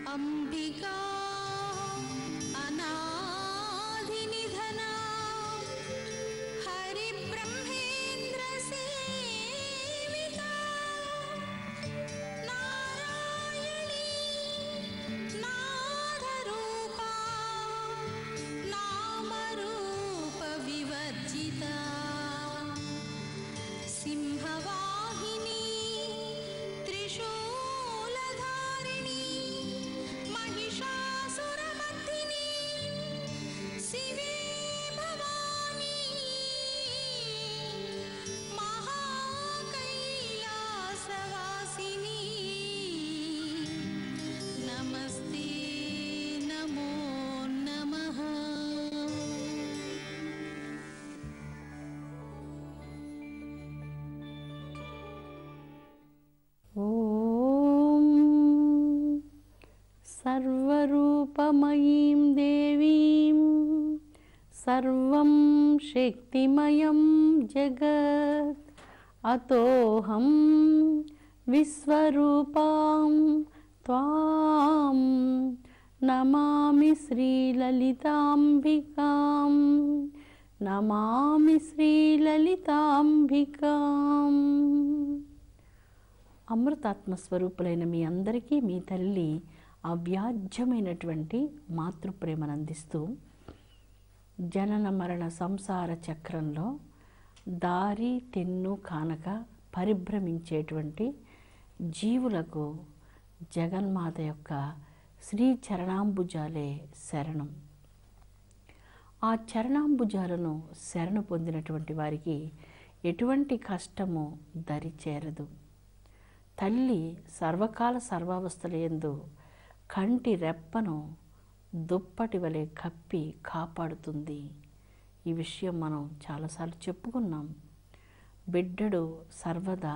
अंबिका अनादिनिधना हरिब्रह्मेन्द्र सेविता नारायणी नादरूपा नामरूप विवर्जिता सिंहवाहिनी त्रिशूलधारिणी महिषासुरमर्दिनी शिवे भवानी महाकैलासवासिनी नमस्ते नमो नमः। ॐ सर्वरूपमयीं देवीं सर्वं शक्तिमयं जगत् अतोऽहं विश्वरूपां त्वां नमामि श्रीललिताम्बिकां नमामि श्रीललिताम्बिकाम्। అమృతాత్మ స్వరూపులైన మీ అందరికీ మీ తల్లి అవ్యాజ్యమైనటువంటి మాతృప్రేమను అందిస్తూ జనన మరణ సంసార చక్రంలో దారి తెన్ను కానక పరిభ్రమించేటువంటి జీవులకు జగన్మాత యొక్క శ్రీ చరణాంబుజాలే శరణం. ఆ చరణాంబుజాలను శరణు పొందినటువంటి వారికి ఎటువంటి కష్టము దరి చేరదు. తల్లి సర్వకాల సర్వావస్థలయందు కంటి రెప్పను దుప్పటి వలె కప్పి కాపాడుతుంది. ఈ విషయం మనం చాలాసార్లు చెప్పుకున్నాం. బిడ్డడు సర్వదా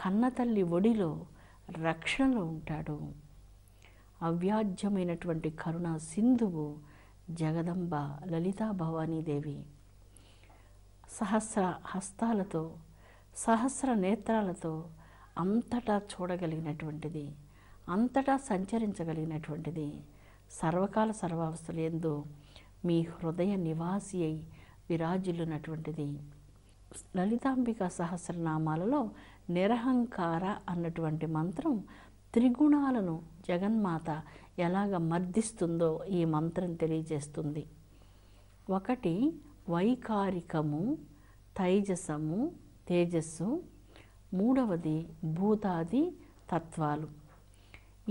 కన్నతల్లి ఒడిలో రక్షణలో ఉంటాడు. అవ్యాజ్యమైనటువంటి కరుణ సింధువు జగదంబ లలితా భవానీదేవి. సహస్ర హస్తాలతో సహస్ర నేత్రాలతో అంతటా చూడగలిగినటువంటిది, అంతటా సంచరించగలిగినటువంటిది, సర్వకాల సర్వావస్థలందు మీ హృదయ నివాసి అయి విరాజిల్లునటువంటిది. లలితాంబిక సహస్రనామాలలో నిరహంకార అన్నటువంటి మంత్రం త్రిగుణాలను జగన్మాత ఎలాగ మర్దిస్తుందో ఈ మంత్రం తెలియజేస్తుంది. ఒకటి వైకారికము, తైజసము, తేజస్సు. మూడవది భూతాది తత్వాలు.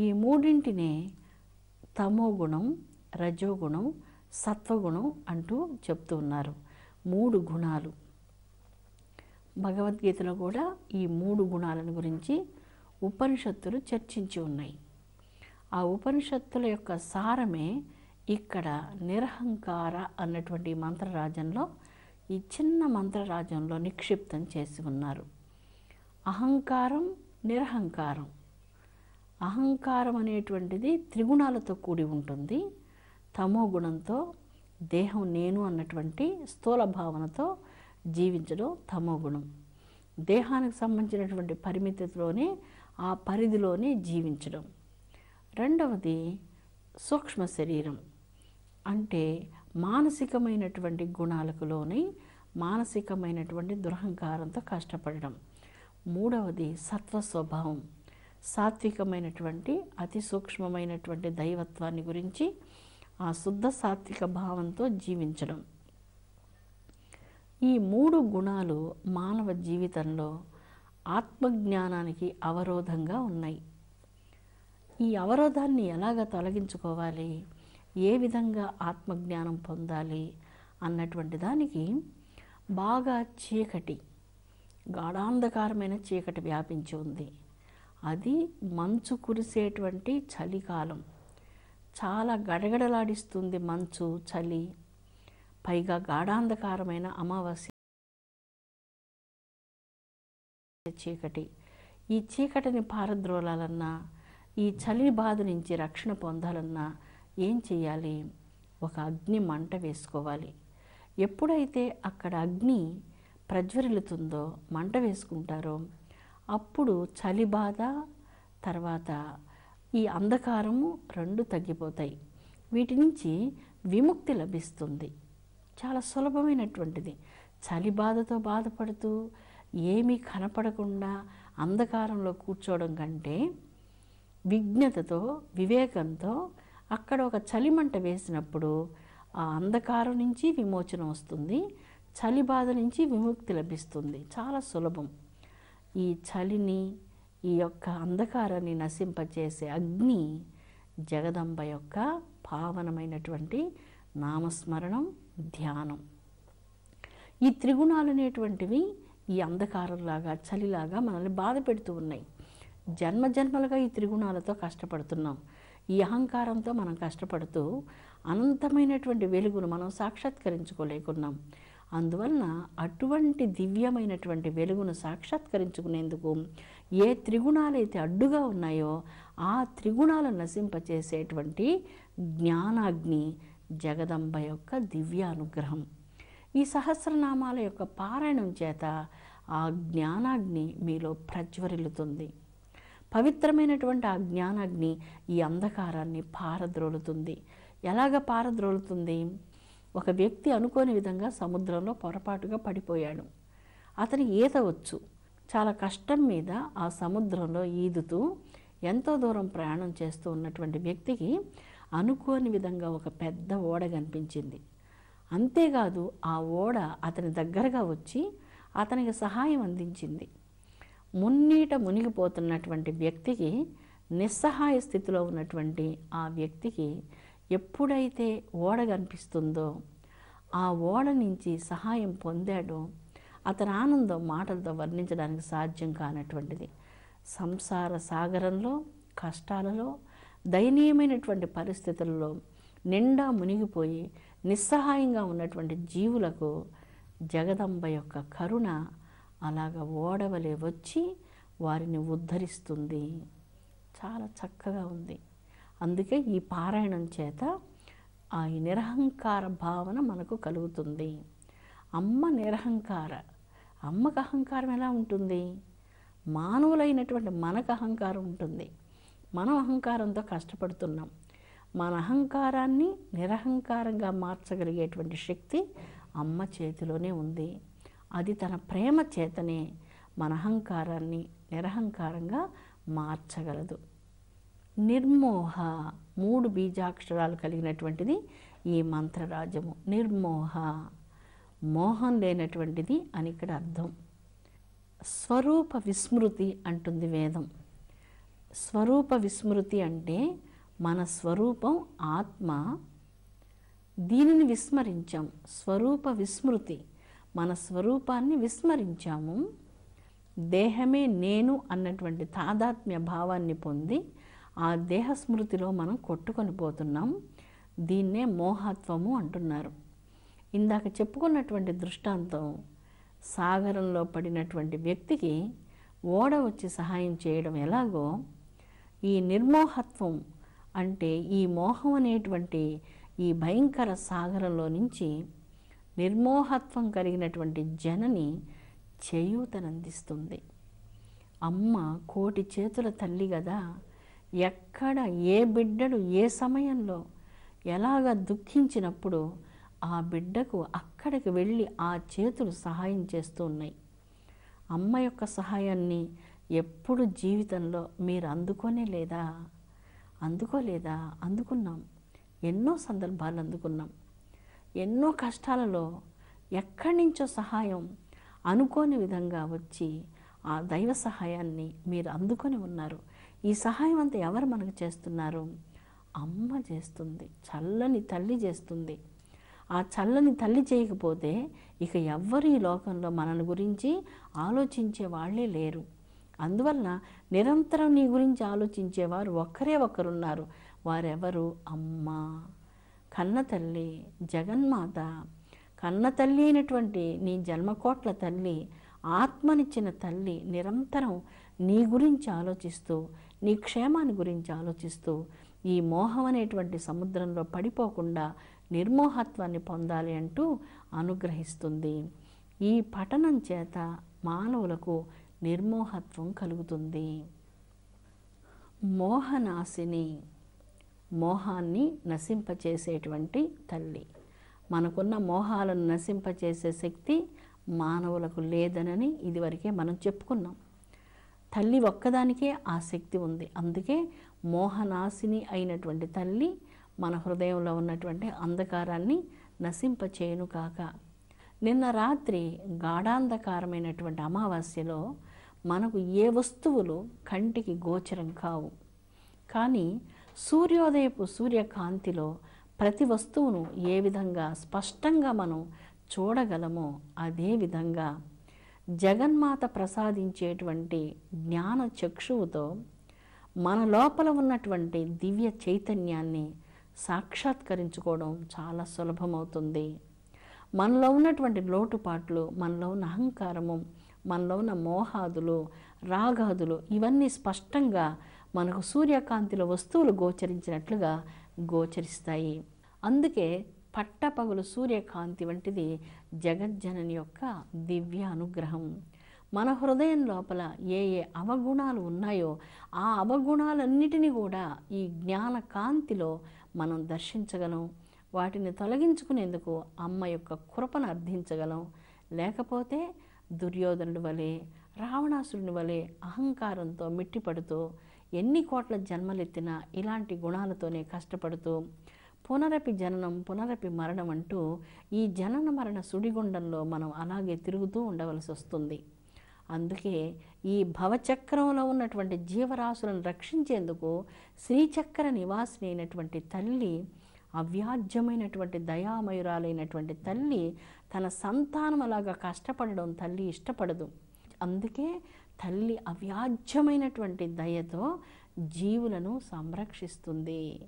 ఈ మూడింటినే తమోగుణం, రజోగుణం, సత్వగుణం అంటూ చెప్తూ ఉన్నారు. మూడు గుణాలు. భగవద్గీతలో కూడా ఈ మూడు గుణాలను గురించి ఉపనిషత్తులు చర్చించి ఉన్నాయి. ఆ ఉపనిషత్తుల యొక్క సారమే ఇక్కడ నిరహంకార అన్నటువంటి మంత్రరాజంలో, ఈ చిన్న మంత్రరాజంలో నిక్షిప్తం చేసి ఉన్నారు. అహంకారం, నిరహంకారం. అహంకారం అనేటువంటిది త్రిగుణాలతో కూడి ఉంటుంది. తమో గుణంతో దేహం నేను అన్నటువంటి స్థూల భావనతో జీవించడం తమో గుణం. దేహానికి సంబంధించినటువంటి పరిమితిలోనే ఆ పరిధిలోనే జీవించడం. రెండవది సూక్ష్మ శరీరం, అంటే మానసికమైనటువంటి గుణాలకు లోని మానసికమైనటువంటి దురహంకారంతో కష్టపడడం. మూడవది సత్వ స్వభావం, సాత్వికమైనటువంటి అతి సూక్ష్మమైనటువంటి దైవత్వాన్ని గురించి ఆ శుద్ధ సాత్విక భావంతో జీవించడం. ఈ మూడు గుణాలు మానవ జీవితంలో ఆత్మజ్ఞానానికి అవరోధంగా ఉన్నాయి. ఈ అవరోధాన్ని ఎలాగ తొలగించుకోవాలి, ఏ విధంగా ఆత్మజ్ఞానం పొందాలి అన్నటువంటి దానికి బాగా చీకటి, గాఢాంధకారమైన చీకటి వ్యాపించి ఉంది. అది మంచు కురిసేటువంటి చలికాలం. చాలా గడగడలాడిస్తుంది మంచు, చలి. పైగా గాఢాంధకారమైన అమావాస్య చీకటి. ఈ చీకటిని పారద్రోలాలన్నా, ఈ చలి బాధ నుంచి రక్షణ పొందాలన్నా ఏం చేయాలి? ఒక అగ్ని మంట వేసుకోవాలి. ఎప్పుడైతే అక్కడ అగ్ని ప్రజ్వరిల్లుతుందో, మంట వేసుకుంటారో, అప్పుడు చలి బాధ, తర్వాత ఈ అంధకారము రెండు తగ్గిపోతాయి. వీటి నుంచి విముక్తి లభిస్తుంది. చాలా సులభమైనటువంటిది. చలి బాధతో బాధపడుతూ ఏమీ కనపడకుండా అంధకారంలో కూర్చోవడం కంటే విజ్ఞతతో, వివేకంతో అక్కడ ఒక చలిమంట వేసినప్పుడు ఆ అంధకారం నుంచి విమోచన వస్తుంది, చలి బాధ నుంచి విముక్తి లభిస్తుంది. చాలా సులభం. ఈ చలిని, ఈ యొక్క అంధకారాన్ని నశింపచేసే అగ్ని జగదంబ యొక్క పావనమైనటువంటి నామస్మరణం, ధ్యానం. ఈ త్రిగుణాలు అనేటువంటివి ఈ అంధకారంలాగా, చలిలాగా మనల్ని బాధ పెడుతూ ఉన్నాయి. జన్మ జన్మలుగా ఈ త్రిగుణాలతో కష్టపడుతున్నాం. ఈ అహంకారంతో మనం కష్టపడుతూ అనంతమైనటువంటి వెలుగును మనం సాక్షాత్కరించుకోలేకున్నాం. అందువలన అటువంటి దివ్యమైనటువంటి వెలుగును సాక్షాత్కరించుకునేందుకు ఏ త్రిగుణాలైతే అడ్డుగా ఉన్నాయో ఆ త్రిగుణాలను నశింపచేసేటువంటి జ్ఞానాగ్ని జగదంబ యొక్క దివ్యానుగ్రహం. ఈ సహస్రనామాల యొక్క పారాయణం చేత ఆ జ్ఞానాగ్ని మీలో ప్రజ్వరిల్లుతుంది. పవిత్రమైనటువంటి ఆ జ్ఞానాగ్ని ఈ అంధకారాన్ని పారద్రోలుతుంది. ఎలాగ పారద్రోలుతుంది? ఒక వ్యక్తి అనుకోని విధంగా సముద్రంలో పొరపాటుగా పడిపోయాడు. అతనికి ఈత వచ్చు. చాలా కష్టం మీద ఆ సముద్రంలో ఈదుతూ ఎంతో దూరం ప్రయాణం చేస్తూ ఉన్నటువంటి వ్యక్తికి అనుకోని విధంగా ఒక పెద్ద ఓడ కనిపించింది. అంతేకాదు ఆ ఓడ అతని దగ్గరగా వచ్చి అతనికి సహాయం అందించింది. మున్నీట మునిగిపోతున్నటువంటి వ్యక్తికి, నిస్సహాయ స్థితిలో ఉన్నటువంటి ఆ వ్యక్తికి ఎప్పుడైతే ఓడ కనిపిస్తుందో, ఆ ఓడ నుంచి సహాయం పొందాడో అతని ఆనందం మాటలతో వర్ణించడానికి సాధ్యం కానటువంటిది. సంసార సాగరంలో, కష్టాలలో, దయనీయమైనటువంటి పరిస్థితుల్లో నిండా మునిగిపోయి నిస్సహాయంగా ఉన్నటువంటి జీవులకు జగదంబ యొక్క కరుణ అలాగ ఓడవలే వచ్చి వారిని ఉద్ధరిస్తుంది. చాలా చక్కగా ఉంది. అందుకే ఈ పారాయణం చేత ఆ నిరహంకార భావన మనకు కలుగుతుంది. అమ్మ నిరహంకార. అమ్మకు అహంకారం ఎలా ఉంటుంది? మానవులైనటువంటి మనకు అహంకారం ఉంటుంది. మనం అహంకారంతో కష్టపడుతున్నాం. మన అహంకారాన్ని నిరహంకారంగా మార్చగలిగేటువంటి శక్తి అమ్మ చేతిలోనే ఉంది. అది తన ప్రేమ చేతనే మన అహంకారాన్ని నిరహంకారంగా మార్చగలదు. నిర్మోహ 3 బీజాక్షరాలు కలిగినటువంటిది ఈ మంత్రరాజము. నిర్మోహ, మోహం లేనటువంటిది అని ఇక్కడ అర్థం. స్వరూప విస్మృతి అంటుంది వేదం. స్వరూప విస్మృతి అంటే మన స్వరూపం ఆత్మ, దీనిని విస్మరించాం. స్వరూప విస్మృతి, మన స్వరూపాన్ని విస్మరించాము. దేహమే నేను అన్నటువంటి తాదాత్మ్య భావాన్ని పొంది ఆ దేహ స్మృతిలో మనం కొట్టుకొని పోతున్నాం. దీన్నే మోహత్వము అంటున్నారు. ఇందాక చెప్పుకున్నటువంటి దృష్టాంతం, సాగరంలో పడినటువంటి వ్యక్తికి ఓడ వచ్చి సహాయం చేయడం ఎలాగో, ఈ నిర్మోహత్వం అంటే ఈ మోహం అనేటువంటి ఈ భయంకర సాగరంలో నుంచి నిర్మోహత్వం కలిగినటువంటి జనని చేయూతనందిస్తుంది. అమ్మ కోటి చేతుల తల్లి కదా. ఎక్కడ ఏ బిడ్డడు ఏ సమయంలో ఎలాగ దుఃఖించినప్పుడు ఆ బిడ్డకు అక్కడికి వెళ్ళి ఆ చేతులు సహాయం చేస్తూ ఉన్నాయి. అమ్మ యొక్క సహాయాన్ని ఎప్పుడు జీవితంలో మీరు అందుకోలేదా? అందుకున్నాం. ఎన్నో సందర్భాలు అందుకున్నాం. ఎన్నో కష్టాలలో ఎక్కడి నుంచో సహాయం అనుకోని విధంగా వచ్చి ఆ దైవ సహాయాన్ని మీరు అందుకొని ఉన్నారు. ఈ సహాయం అంతా ఎవరు మనకు చేస్తున్నారు? అమ్మ చేస్తుంది. చల్లని తల్లి చేస్తుంది. ఆ చల్లని తల్లి చేయకపోతే ఇక ఎవ్వరు ఈ లోకంలో మనల్ని గురించి ఆలోచించే వాళ్ళే లేరు. అందువలన నిరంతరం నీ గురించి ఆలోచించేవారు ఒక్కరే ఒక్కరున్నారు. వారెవరు? అమ్మ, కన్న తల్లి, జగన్మాత. కన్న తల్లి అయినటువంటి నీ జన్మకోట్ల తల్లి, ఆత్మనిచ్చిన తల్లి నిరంతరం నీ గురించి ఆలోచిస్తూ, నీ క్షేమాన్ని గురించి ఆలోచిస్తూ ఈ మోహం అనేటువంటి సముద్రంలో పడిపోకుండా నిర్మోహత్వాన్ని పొందాలి అంటూ అనుగ్రహిస్తుంది. ఈ పఠనం చేత మానవులకు నిర్మోహత్వం కలుగుతుంది. మోహనాశిని, మోహాన్ని నశింపచేసేటువంటి తల్లి. మనకున్న మోహాలను నశింపచేసే శక్తి మానవులకు లేదనని ఇదివరకే మనం చెప్పుకున్నాం. తల్లి ఒక్కదానికే ఆ శక్తి ఉంది. అందుకే మోహనాశిని అయినటువంటి తల్లి మన హృదయంలో ఉన్నటువంటి అంధకారాన్ని నశింపచేయును కాక. నిన్న రాత్రి గాఢాంధకారమైనటువంటి అమావాస్యలో మనకు ఏ వస్తువులు కంటికి గోచరం కావు. కానీ సూర్యోదయపు సూర్యకాంతిలో ప్రతి వస్తువును ఏ విధంగా స్పష్టంగా మనం చూడగలమో అదే విధంగా జగన్మాత ప్రసాదించేటువంటి జ్ఞాన చక్షువుతో మన లోపల ఉన్నటువంటి దివ్య చైతన్యాన్ని సాక్షాత్కరించుకోవడం చాలా సులభమవుతుంది. మనలో ఉన్నటువంటి లోటుపాట్లు, మనలో ఉన్న అహంకారము, మనలో ఉన్న మోహాదులు, రాగాదులు ఇవన్నీ స్పష్టంగా మనకు సూర్యకాంతిలో వస్తువులు గోచరించినట్లుగా గోచరిస్తాయి. అందుకే పట్టపగలు సూర్యకాంతి వంటిది జగజ్జనని యొక్క దివ్య అనుగ్రహం. మన హృదయం లోపల ఏ ఏ అవగుణాలు ఉన్నాయో ఆ అవగుణాలన్నిటినీ కూడా ఈ జ్ఞాన కాంతిలో మనం దర్శించగలం. వాటిని తొలగించుకునేందుకు అమ్మ యొక్క కృపను అర్థించగలం. లేకపోతే దుర్యోధనుడి వలె, రావణాసురుని వలె అహంకారంతో మిట్టిపడుతూ ఎన్ని కోట్ల జన్మలెత్తినా ఇలాంటి గుణాలతోనే కష్టపడుతూ పునరపి జననం పునరపి మరణం అంటూ ఈ జనన మరణ సుడిగుండంలో మనం అలాగే తిరుగుతూ ఉండవలసి వస్తుంది. అందుకే ఈ భవచక్రంలో ఉన్నటువంటి జీవరాశులను రక్షించేందుకు శ్రీచక్ర నివాసిని అయినటువంటి తల్లి, అవ్యాజ్యమైనటువంటి దయామయురాలైనటువంటి తల్లి తన సంతానం అలాగా కష్టపడడం తల్లి ఇష్టపడదు. అందుకే తల్లి అవ్యాజ్యమైనటువంటి దయతో జీవులను సంరక్షిస్తుంది.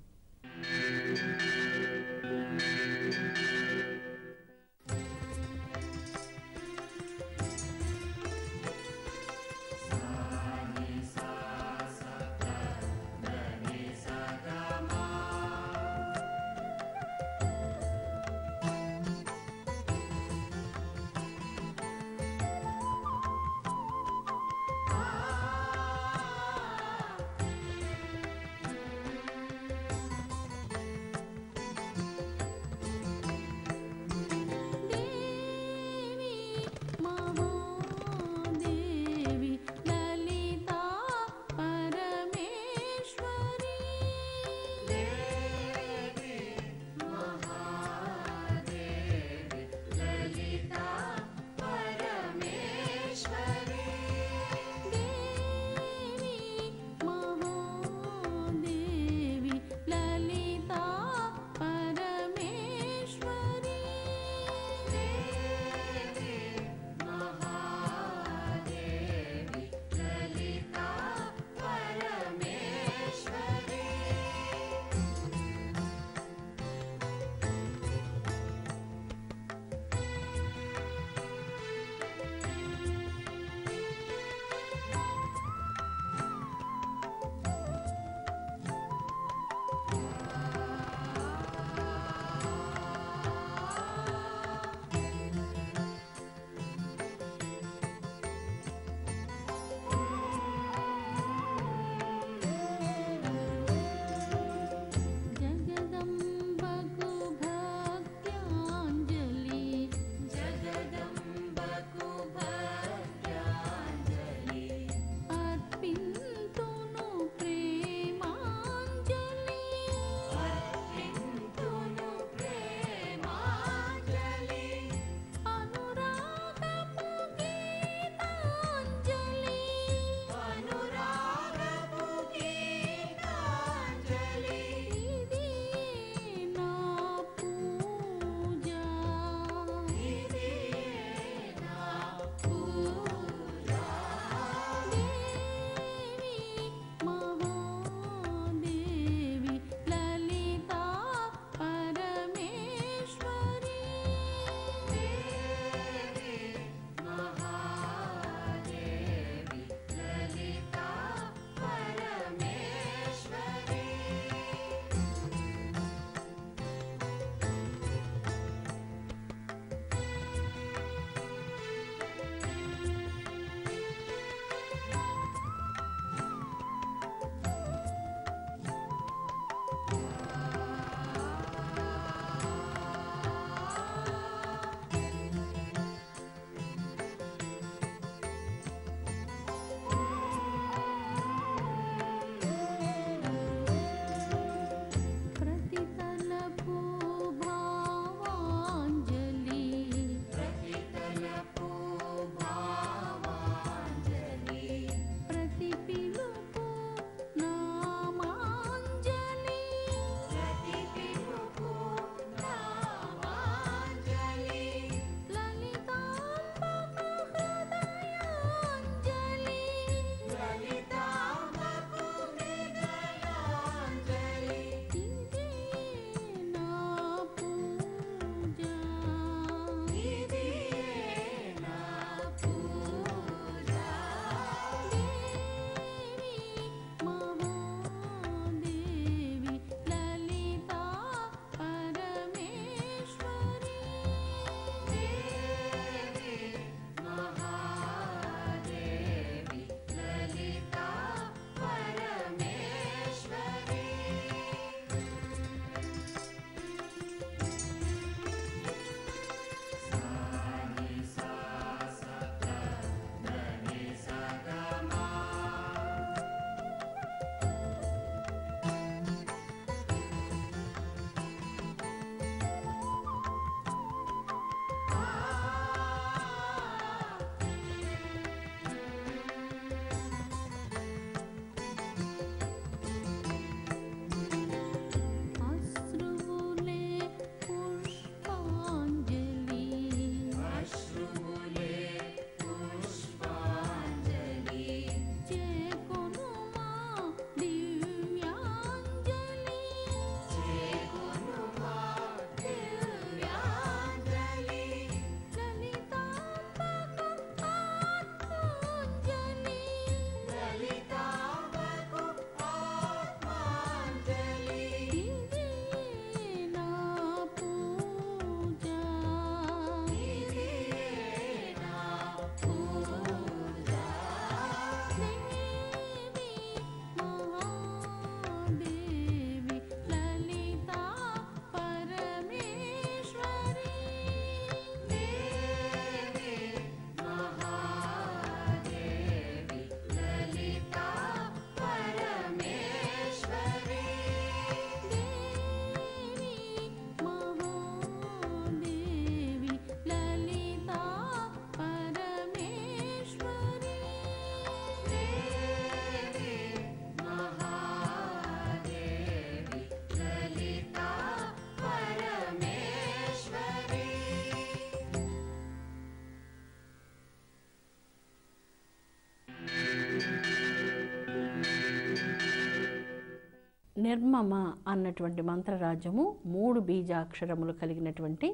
నిర్మమ అన్నటువంటి మంత్రరాజము 3 బీజాక్షరములు కలిగినటువంటి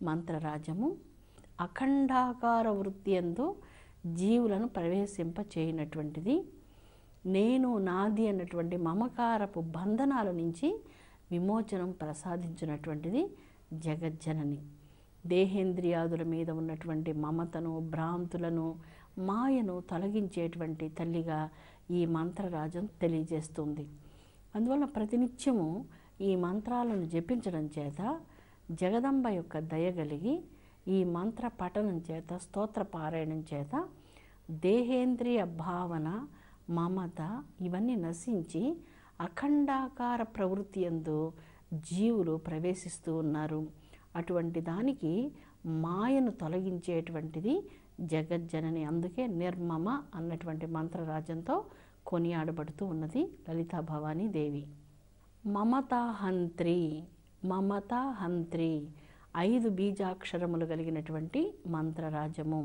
మంత్రరాజము. అఖండాకార వృత్తి యందు జీవులను ప్రవేశింపచేయనటువంటిది. నేను నాది అన్నటువంటి మమకారపు బంధనాల నుంచి విమోచనం ప్రసాదించినటువంటిది జగజ్జనని. దేహేంద్రియాదుల మీద ఉన్నటువంటి మమతను, భ్రాంతులను, మాయను తొలగించేటువంటి తల్లిగా ఈ మంత్రరాజం తెలియజేస్తుంది. అందువల్ల ప్రతినిత్యము ఈ మంత్రాలను జపించడం చేత జగదంబ యొక్క దయగలిగి ఈ మంత్ర పఠనం చేత, స్తోత్ర పారాయణం చేత దేహేంద్రియ భావన, మమత ఇవన్నీ నశించి అఖండాకార ప్రవృత్తి యందు జీవులు ప్రవేశిస్తూ ఉన్నారు. అటువంటి దానికి మాయను తొలగించేటువంటిది జగజ్జనని. అందుకే నిర్మమ అన్నటువంటి మంత్రరాజంతో కొనియాడబడుతూ ఉన్నది లలితా భవానీ దేవి. మమతాహంత్రి, మమతాహంత్రి 5 బీజాక్షరములు కలిగినటువంటి మంత్రరాజము.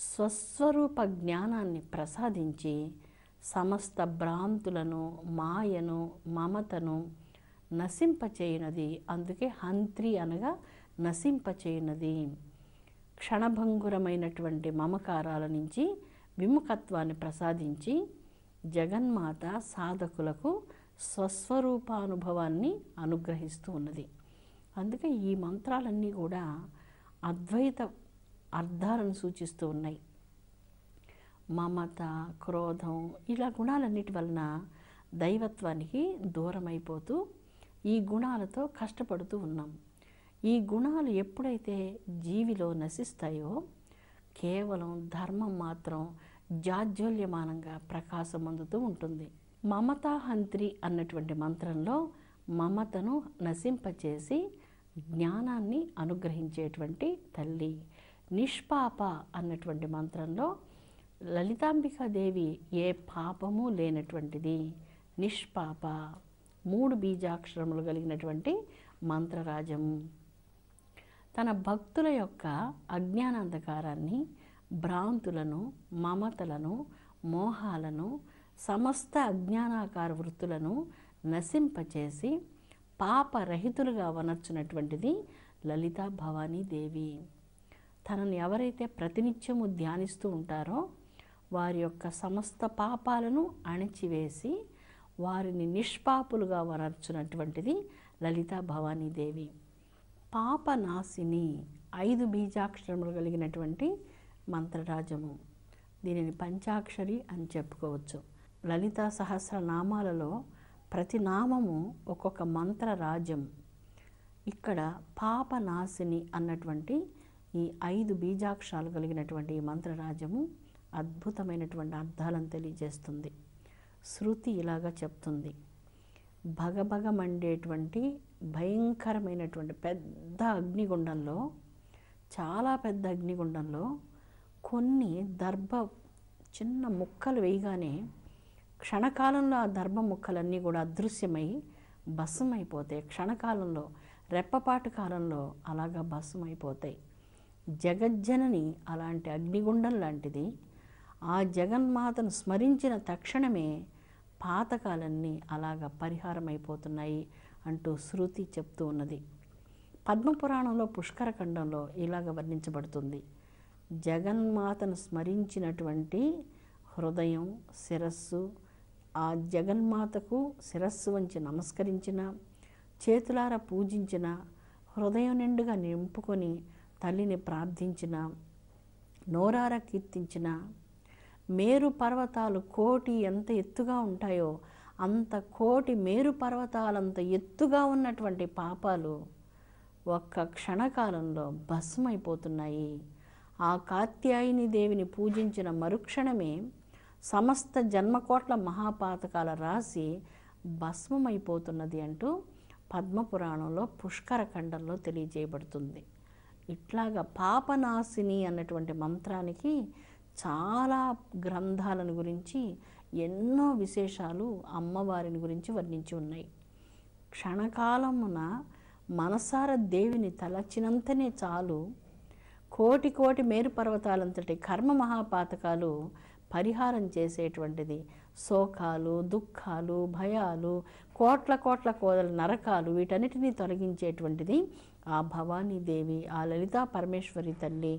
స్వస్వరూప జ్ఞానాన్ని ప్రసాదించి సమస్త భ్రాంతులను, మాయను, మమతను నశింపచేయునది. అందుకే హంత్రి అనగా నశింపచేయునది. క్షణభంగురమైనటువంటి మమకారాల నుంచి విముఖత్వాన్ని ప్రసాదించి జగన్మాత సాధకులకు స్వస్వరూపానుభవాన్ని అనుగ్రహిస్తూ ఉన్నది. అందుకే ఈ మంత్రాలన్నీ కూడా అద్వైత అర్థాలను సూచిస్తూ ఉన్నాయి. మమత, క్రోధం ఇలా గుణాలన్నిటి వలన దైవత్వానికి దూరమైపోతూ ఈ గుణాలతో కష్టపడుతూ ఉన్నాం. ఈ గుణాలు ఎప్పుడైతే జీవిలో నశిస్తాయో కేవలం ధర్మం మాత్రం జాజ్వల్యమానంగా ప్రకాశం అందుతూ ఉంటుంది. మమతాహంత్రి అన్నటువంటి మంత్రంలో మమతను నశింపచేసి జ్ఞానాన్ని అనుగ్రహించేటువంటి తల్లి. నిష్పాప అన్నటువంటి మంత్రంలో లలితాంబికాదేవి ఏ పాపము లేనటువంటిది. నిష్పాప 3 బీజాక్షరములు కలిగినటువంటి మంత్రరాజము. తన భక్తుల యొక్క అజ్ఞానాంధకారాన్ని, భ్రాంతులను, మమతలను, మోహాలను, సమస్త అజ్ఞానాకార వృత్తులను నశింపచేసి పాపరహితులుగా వనర్చున్నటువంటిది లలితా భవానీ దేవి. తనను ఎవరైతే ప్రతినిత్యము ధ్యానిస్తూ ఉంటారో వారి యొక్క సమస్త పాపాలను అణిచివేసి వారిని నిష్పాపులుగా వనర్చున్నటువంటిది లలితా భవానీ దేవి. పాపనాశిని 5 బీజాక్షరములు కలిగినటువంటి మంత్రరాజము. దీనిని పంచాక్షరి అని చెప్పుకోవచ్చు. లలితా సహస్రనామాలలో ప్రతి నామము ఒక్కొక్క మంత్రరాజం. ఇక్కడ పాపనాశిని అన్నటువంటి ఈ 5 బీజాక్షరాలు కలిగినటువంటి ఈ మంత్రరాజము అద్భుతమైనటువంటి అర్థాలను తెలియజేస్తుంది. శృతి ఇలాగా చెప్తుంది. భగభగ మండేటువంటి భయంకరమైనటువంటి పెద్ద అగ్నిగుండంలో, చాలా పెద్ద అగ్నిగుండంలో కొన్ని దర్భ చిన్న ముక్కలు వేయగానే క్షణకాలంలో ఆ దర్భ ముక్కలన్నీ కూడా అదృశ్యమై భస్మైపోతాయి. క్షణకాలంలో, రెప్పపాటు కాలంలో అలాగా భస్మైపోతాయి. జగజ్జనని అలాంటి అగ్నిగుండం లాంటిది. ఆ జగన్మాతను స్మరించిన తక్షణమే పాతకాలన్నీ అలాగా పరిహారమైపోతున్నాయి అంటూ శృతి చెప్తూ ఉన్నది. పద్మపురాణంలో పుష్కరఖండంలో ఇలాగ వర్ణించబడుతుంది. జగన్మాతను స్మరించినటువంటి హృదయం, శిరస్సు, ఆ జగన్మాతకు శిరస్సు వంచి నమస్కరించిన, చేతులారా పూజించిన, హృదయం నిండుగా నింపుకొని తల్లిని ప్రార్థించిన, నోరారా కీర్తించిన, మేరు పర్వతాలు కోటి ఎంత ఎత్తుగా ఉంటాయో అంత కోటి మేరు పర్వతాలంత ఎత్తుగా ఉన్నటువంటి పాపాలు ఒక్క క్షణకాలంలో భస్మైపోతున్నాయి. ఆ కాత్యాయని దేవిని పూజించిన మరుక్షణమే సమస్త జన్మకోట్ల మహాపాతకాల రాశి భస్మమైపోతున్నది అంటూ పద్మపురాణంలో పుష్కరఖండంలో తెలియజేయబడుతుంది. ఇట్లాగా పాపనాశిని అన్నటువంటి మంత్రానికి చాలా గ్రంథాలను గురించి, ఎన్నో విశేషాలు అమ్మవారిని గురించి వర్ణించి ఉన్నాయి. క్షణకాలమున మనసార దేవిని తలచినంతనే చాలు కోటి కోటి మేరు పర్వతాలంతటి కర్మ మహాపాతకాలు పరిహారం చేసేటువంటిది, శోకాలు, దుఃఖాలు, భయాలు, కోట్ల కోట్ల కోదల నరకాలు వీటన్నిటినీ తొలగించేటువంటిది ఆ భవానీ దేవి, ఆ లలితా పరమేశ్వరి తల్లి.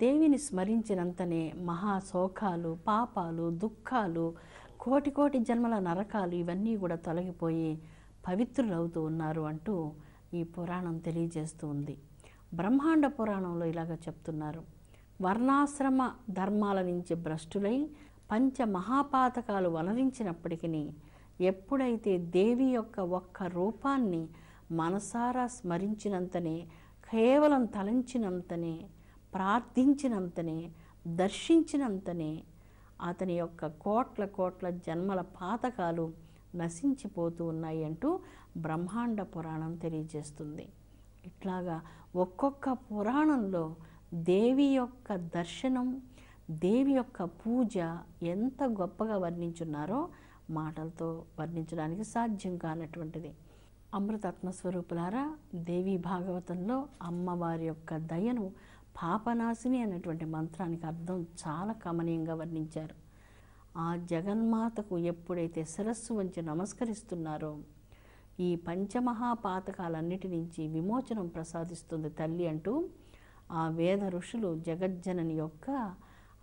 దేవిని స్మరించినంతనే మహా శోకాలు, పాపాలు, దుఃఖాలు, కోటి కోటి జన్మల నరకాలు ఇవన్నీ కూడా తొలగిపోయి పవిత్రులవుతూ ఉన్నారు అంటూ ఈ పురాణం తెలియజేస్తూ ఉంది. బ్రహ్మాండ పురాణంలో ఇలాగ చెప్తున్నారు. వర్ణాశ్రమ ధర్మాల నుంచి భ్రష్టులై పంచ మహాపాతకాలు వనరించినప్పటికీ ఎప్పుడైతే దేవి యొక్క ఒక్క రూపాన్ని మనసారా స్మరించినంతనే, కేవలం తలంచినంతనే, ప్రార్థించినంతనే, దర్శించినంతనే అతని యొక్క కోట్ల కోట్ల జన్మల పాతకాలు నశించిపోతూ ఉన్నాయి అంటూ బ్రహ్మాండ పురాణం తెలియజేస్తుంది. ఇట్లాగా ఒక్కొక్క పురాణంలో దేవి యొక్క దర్శనం, దేవి యొక్క పూజ ఎంత గొప్పగా వర్ణించున్నారో మాటలతో వర్ణించడానికి సాధ్యం కానటువంటిది. అమృతాత్మస్వరూపులారా, దేవీ భాగవతంలో అమ్మవారి యొక్క దయను పాపనాశిని అనేటువంటి మంత్రానికి అర్థం చాలా కమనీయంగా వర్ణించారు. ఆ జగన్మాతకు ఎప్పుడైతే శిరస్సు వంచి నమస్కరిస్తున్నారో ఈ పంచమహాపాతకాలన్నిటి నుంచి విమోచనం ప్రసాదిస్తుంది తల్లి అంటూ ఆ వేద ఋషులు జగజ్జనని యొక్క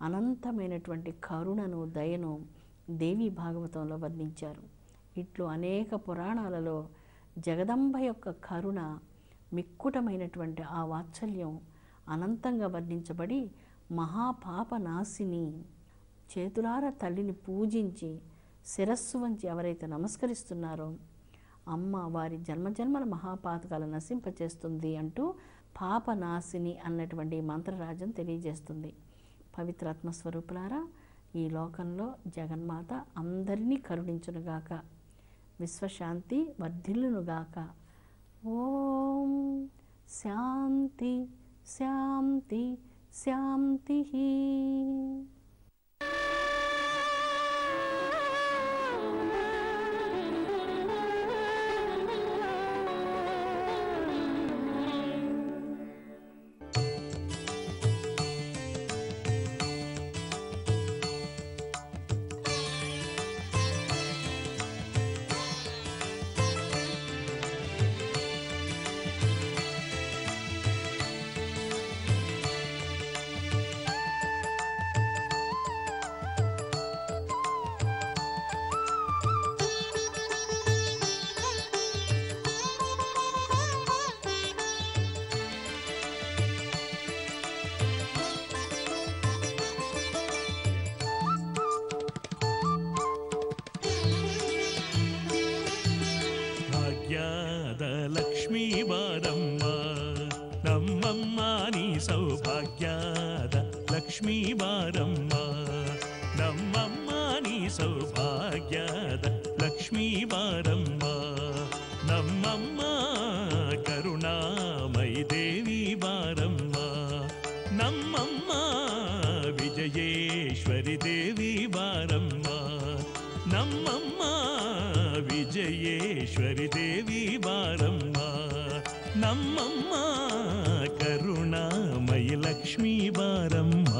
అనంతమైనటువంటి కరుణను, దయను దేవీ భాగవతంలో వర్ణించారు. ఇట్లు అనేక పురాణాలలో జగదంబ యొక్క కరుణ, మిక్కుటమైనటువంటి ఆ వాత్సల్యం అనంతంగా వర్ణించబడి మహాపాపనాశిని, చేతులారా తల్లిని పూజించి శిరస్సు వంచి ఎవరైతే నమస్కరిస్తున్నారో అమ్మ వారి జన్మజన్మల మహాపాతకాలను నశింపచేస్తుంది అంటూ పాపనాశిని అన్నటువంటి మంత్రరాజం తెలియజేస్తుంది. పవిత్రాత్మస్వరూపులారా, ఈ లోకంలో జగన్మాత అందరినీ కరుణించునుగాక, విశ్వశాంతి వర్ధిల్లునుగాక. ఓం శాంతి శాంతి శాంతి. లక్ష్మీ వారమ్మ నమ్మమ్మ నీ సౌభాగ్యాద లక్ష్మీ వారమ్మ నమ్మమ్మ నీ సౌభాగ్యాద లక్ష్మీ వారమ్మ నమ్మమ్మ కరుణామయి దేవి వారమ్మ నమ్మమ్మ విజయేశ్వరి దేవి వారమ్మ నమ్మమ్మ విజయేశ్వరి దేవి వారమ్మ నమ్మమ్మ కరుణామయి లక్ష్మీ వారమ్మ.